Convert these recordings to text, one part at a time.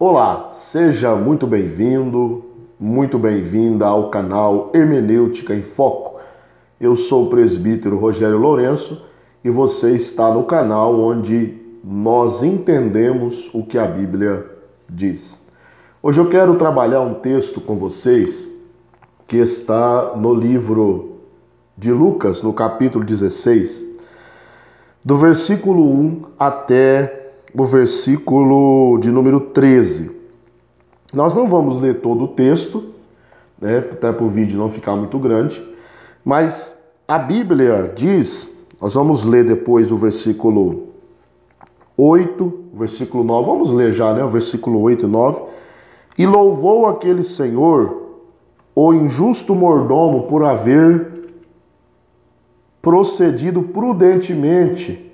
Olá, seja muito bem-vindo, muito bem-vinda ao canal Hermenêutica em Foco. Eu sou o presbítero Rogério Lourenço e você está no canal onde nós entendemos o que a Bíblia diz. Hoje eu quero trabalhar um texto com vocês que está no livro de Lucas, no capítulo 16, do versículo 1 até o versículo de número 13. Nós não vamos ler todo o texto, até para o vídeo não ficar muito grande, mas a Bíblia diz, nós vamos ler depois o versículo 8, o versículo 9, vamos ler já, o versículo 8 e 9. E louvou aquele senhor, o injusto mordomo, por haver procedido prudentemente,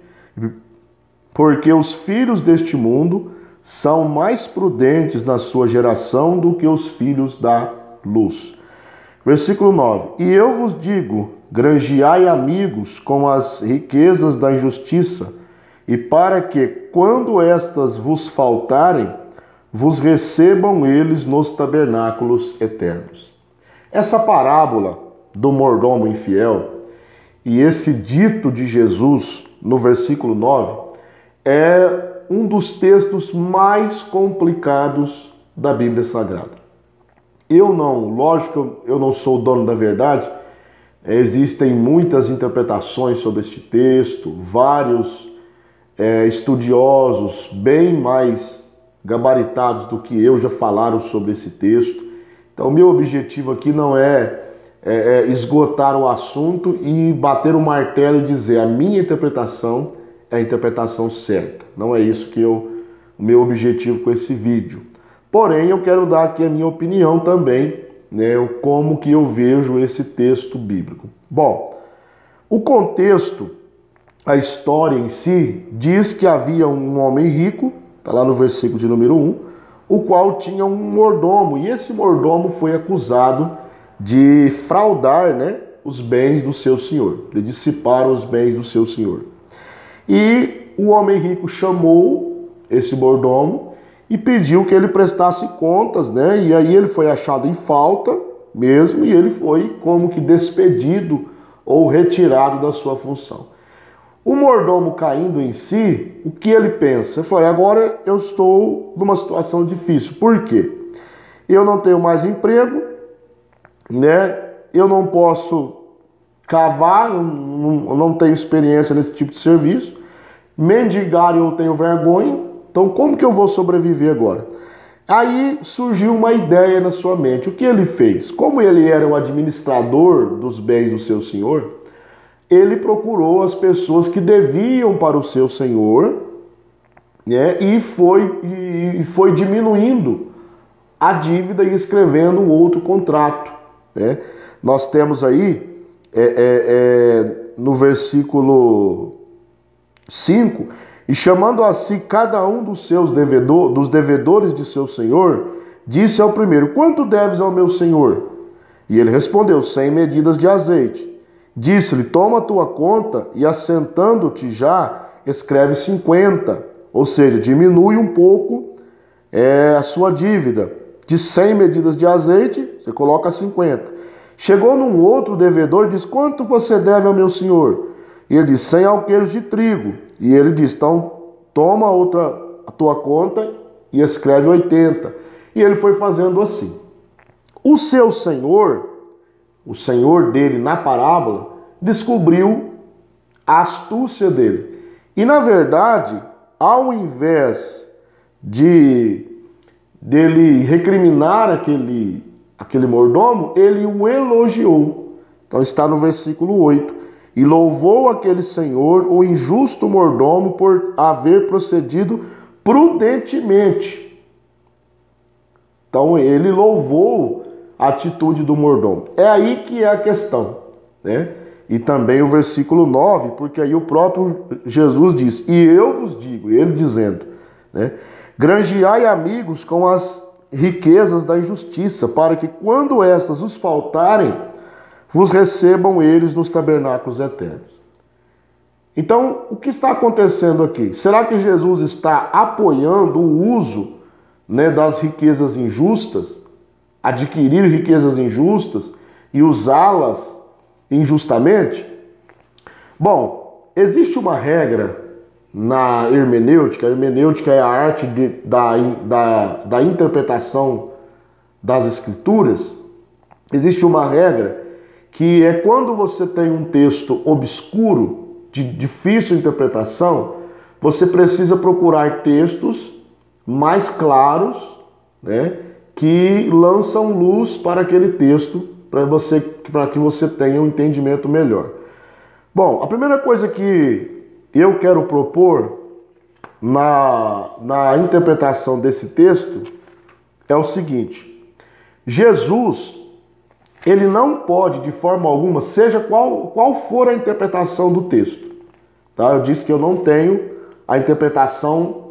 porque os filhos deste mundo são mais prudentes na sua geração do que os filhos da luz. Versículo 9. E eu vos digo, granjeai amigos com as riquezas da injustiça, e para que, quando estas vos faltarem, vos recebam eles nos tabernáculos eternos. Essa parábola do mordomo infiel e esse dito de Jesus no versículo 9 é um dos textos mais complicados da Bíblia Sagrada. Lógico que eu não sou o dono da verdade, existem muitas interpretações sobre este texto, vários estudiosos bem mais gabaritados do que eu já falaram sobre esse texto. Então, o meu objetivo aqui não é esgotar o assunto e bater o martelo e dizer a minha interpretação é a interpretação certa. Não é isso que o meu objetivo com esse vídeo. Porém, eu quero dar aqui a minha opinião também, como que eu vejo esse texto bíblico. Bom, o contexto, a história em si, diz que havia um homem rico, está lá no versículo de número 1, o qual tinha um mordomo, e esse mordomo foi acusado de fraudar, os bens do seu senhor, de dissipar os bens do seu senhor. E o homem rico chamou esse mordomo e pediu que ele prestasse contas, e aí ele foi achado em falta mesmo, e ele foi como que despedido ou retirado da sua função. O mordomo caindo em si, o que ele pensa? Ele falou, agora eu estou numa situação difícil. Por quê? Eu não tenho mais emprego, eu não posso cavar, não tenho experiência nesse tipo de serviço, mendigar eu tenho vergonha, então como que eu vou sobreviver agora? Aí surgiu uma ideia na sua mente. O que ele fez? Como ele era o administrador dos bens do seu senhor, ele procurou as pessoas que deviam para o seu senhor, e foi diminuindo a dívida e escrevendo um outro contrato. Nós temos aí, no versículo 5, e chamando a si cada um dos devedores de seu senhor, disse ao primeiro, quanto deves ao meu senhor? E ele respondeu, 100 medidas de azeite. Disse-lhe, toma a tua conta e assentando-te já, escreve 50, ou seja, diminui um pouco a sua dívida. De 100 medidas de azeite, você coloca 50. Chegou num outro devedor e disse, quanto você deve ao meu senhor? E ele disse, 100 alqueires de trigo. E ele disse, então toma a tua conta e escreve 80. E ele foi fazendo assim. O seu senhor, o senhor dele na parábola, descobriu a astúcia dele. E na verdade, ao invés dele recriminar aquele mordomo, ele o elogiou. Então está no versículo 8. E louvou aquele senhor, o injusto mordomo, por haver procedido prudentemente. Então ele louvou a atitude do mordomo. É aí que é a questão, E também o versículo 9, porque aí o próprio Jesus diz, e eu vos digo, ele dizendo, granjeai amigos com as riquezas da injustiça, para que quando estas os faltarem, vos recebam eles nos tabernáculos eternos. Então, o que está acontecendo aqui? Será que Jesus está apoiando o uso né, das riquezas injustas, adquirir riquezas injustas e usá-las injustamente? Bom, existe uma regra na hermenêutica. A hermenêutica é a arte da interpretação das escrituras. Existe uma regra que é quando você tem um texto obscuro, de difícil interpretação, você precisa procurar textos mais claros, né, que lançam luz para aquele texto, para que você tenha um entendimento melhor. Bom, a primeira coisa que eu quero propor na interpretação desse texto é o seguinte: Jesus, ele não pode, de forma alguma, seja qual for a interpretação do texto, tá? Eu disse que eu não tenho a interpretação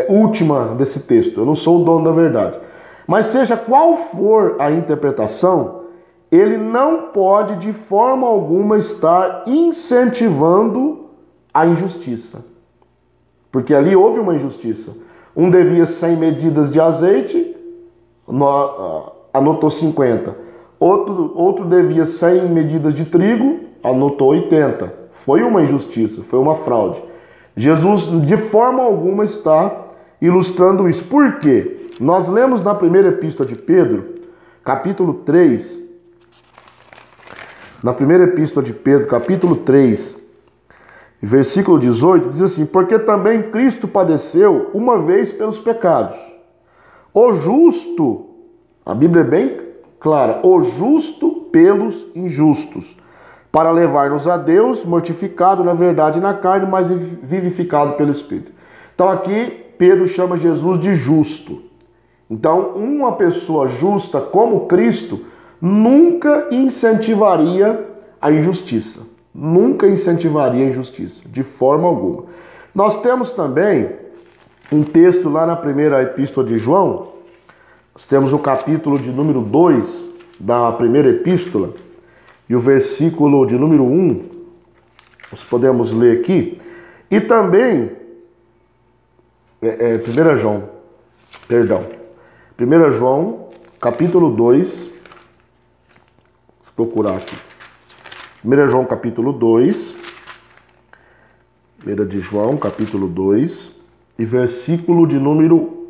última desse texto, eu não sou o dono da verdade. Mas seja qual for a interpretação, ele não pode, de forma alguma, estar incentivando a injustiça. Porque ali houve uma injustiça. Um devia 100 medidas de azeite, anotou 50. Outro devia 100 medidas de trigo, anotou 80. Foi uma injustiça, foi uma fraude. Jesus, de forma alguma, está ilustrando isso. Por quê? Nós lemos na primeira epístola de Pedro, capítulo 3, na primeira epístola de Pedro, capítulo 3, versículo 18, diz assim: porque também Cristo padeceu uma vez pelos pecados. O justo, a Bíblia é bem clara, o justo pelos injustos, para levar-nos a Deus, mortificado na verdade e na carne, mas vivificado pelo Espírito. Então aqui Pedro chama Jesus de justo. Então uma pessoa justa como Cristo nunca incentivaria a injustiça. Nunca incentivaria a injustiça, de forma alguma. Nós temos também um texto lá na primeira epístola de João. Nós temos o capítulo de número 2 da primeira epístola e o versículo de número 1. Nós podemos ler aqui. E também, 1 João, perdão. 1 João, capítulo 2. Vou procurar aqui. 1 João, capítulo 2. 1 de João, capítulo 2. E versículo de número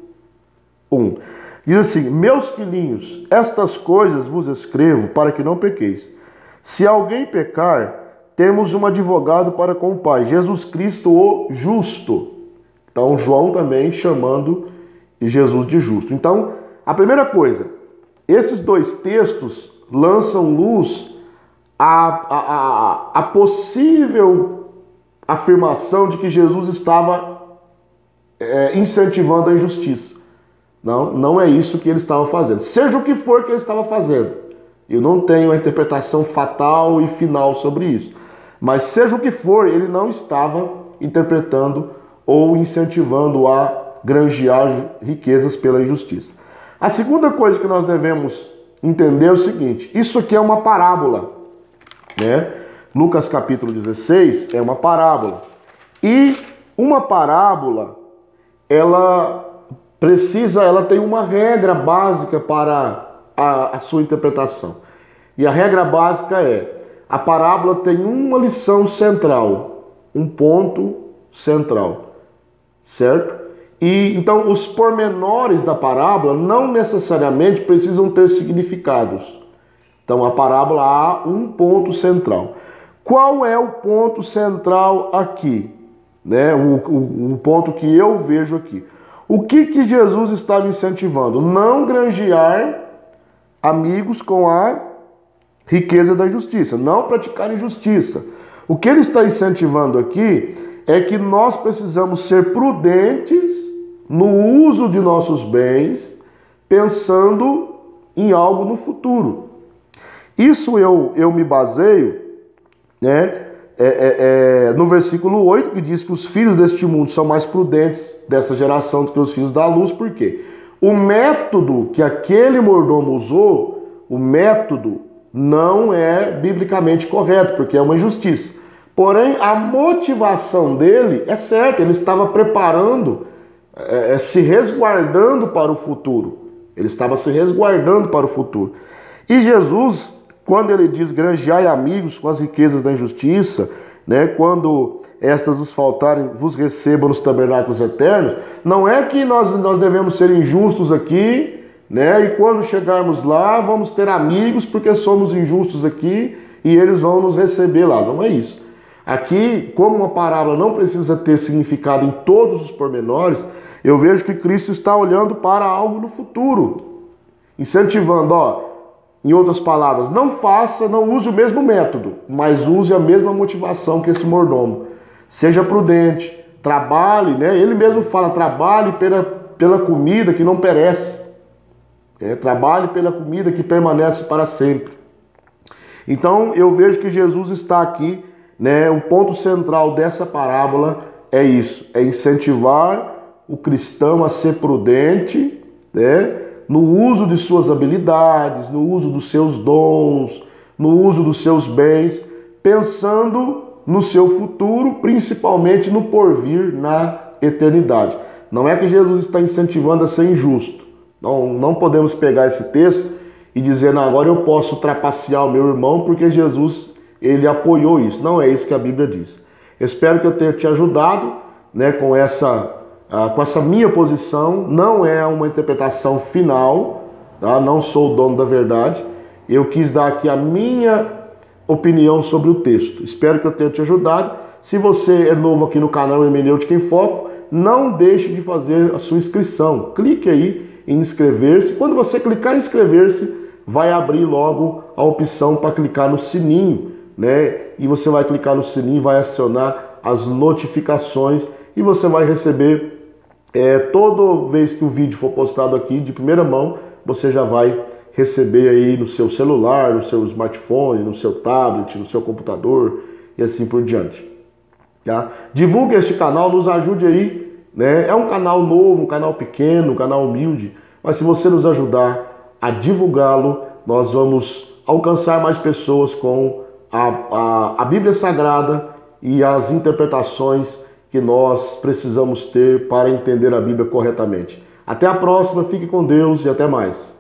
1. Diz assim: meus filhinhos, estas coisas vos escrevo para que não pequeis. Se alguém pecar, temos um advogado para com o Pai, Jesus Cristo o justo. Então João também chamando Jesus de justo. Então, a primeira coisa, esses dois textos lançam luz à possível afirmação de que Jesus estava incentivando a injustiça. Não é isso que ele estava fazendo. Seja o que for que ele estava fazendo. Eu não tenho a interpretação fatal e final sobre isso. Mas seja o que for, ele não estava interpretando ou incentivando a granjear riquezas pela injustiça. A segunda coisa que nós devemos entender é o seguinte: isso aqui é uma parábola, né? Lucas capítulo 16 é uma parábola. E uma parábola, ela tem uma regra básica para a sua interpretação. E a regra básica é: a parábola tem uma lição central, um ponto central, certo? E então os pormenores da parábola não necessariamente precisam ter significados. Então a parábola há um ponto central. Qual é o ponto central aqui? Né? O ponto que eu vejo aqui. O que Jesus estava incentivando? Não granjear amigos com a riqueza da justiça, não praticar injustiça. O que ele está incentivando aqui é que nós precisamos ser prudentes no uso de nossos bens, pensando em algo no futuro. Isso eu me baseio, né, no versículo 8, que diz que os filhos deste mundo são mais prudentes dessa geração do que os filhos da luz. Por quê? O método que aquele mordomo usou, o método não é biblicamente correto, porque é uma injustiça. Porém, a motivação dele é certa, ele estava preparando se resguardando para o futuro. Ele estava se resguardando para o futuro. E Jesus, quando ele diz granjeai amigos com as riquezas da injustiça, né, quando estas nos faltarem, vos recebam nos tabernáculos eternos, não é que nós devemos ser injustos aqui, né, e quando chegarmos lá vamos ter amigos porque somos injustos aqui e eles vão nos receber lá. Não é isso. Aqui, como uma parábola não precisa ter significado em todos os pormenores, eu vejo que Cristo está olhando para algo no futuro, incentivando, em outras palavras, não use o mesmo método, mas use a mesma motivação que esse mordomo. Seja prudente, trabalhe, né? Ele mesmo fala, trabalhe pela comida que não perece. Trabalhe pela comida que permanece para sempre. Então eu vejo que Jesus está aqui, né? O ponto central dessa parábola é isso, é incentivar o cristão a ser prudente, né? No uso de suas habilidades, no uso dos seus dons, no uso dos seus bens, pensando no seu futuro, principalmente no porvir, na eternidade. Não é que Jesus está incentivando a ser injusto. Não podemos pegar esse texto e dizer, não, agora eu posso trapacear o meu irmão porque Jesus, ele apoiou isso. Não é isso que a Bíblia diz. Espero que eu tenha te ajudado, né, com essa minha posição. Não é uma interpretação final, tá? Não sou o dono da verdade. Eu quis dar aqui a minha opinião sobre o texto. Espero que eu tenha te ajudado. Se você é novo aqui no canal Hermenêutica em Foco, não deixe de fazer a sua inscrição. Clique aí em inscrever-se. Quando você clicar em inscrever-se, vai abrir logo a opção para clicar no sininho, né? E você vai clicar no sininho, vai acionar as notificações e você vai receber toda vez que o vídeo for postado aqui de primeira mão, você já vai receber aí no seu celular, no seu smartphone, no seu tablet, no seu computador e assim por diante. Tá? Divulgue este canal, nos ajude aí, né? É um canal novo, um canal pequeno, um canal humilde, mas se você nos ajudar a divulgá-lo, nós vamos alcançar mais pessoas com a Bíblia Sagrada e as interpretações que nós precisamos ter para entender a Bíblia corretamente. Até a próxima, fique com Deus e até mais.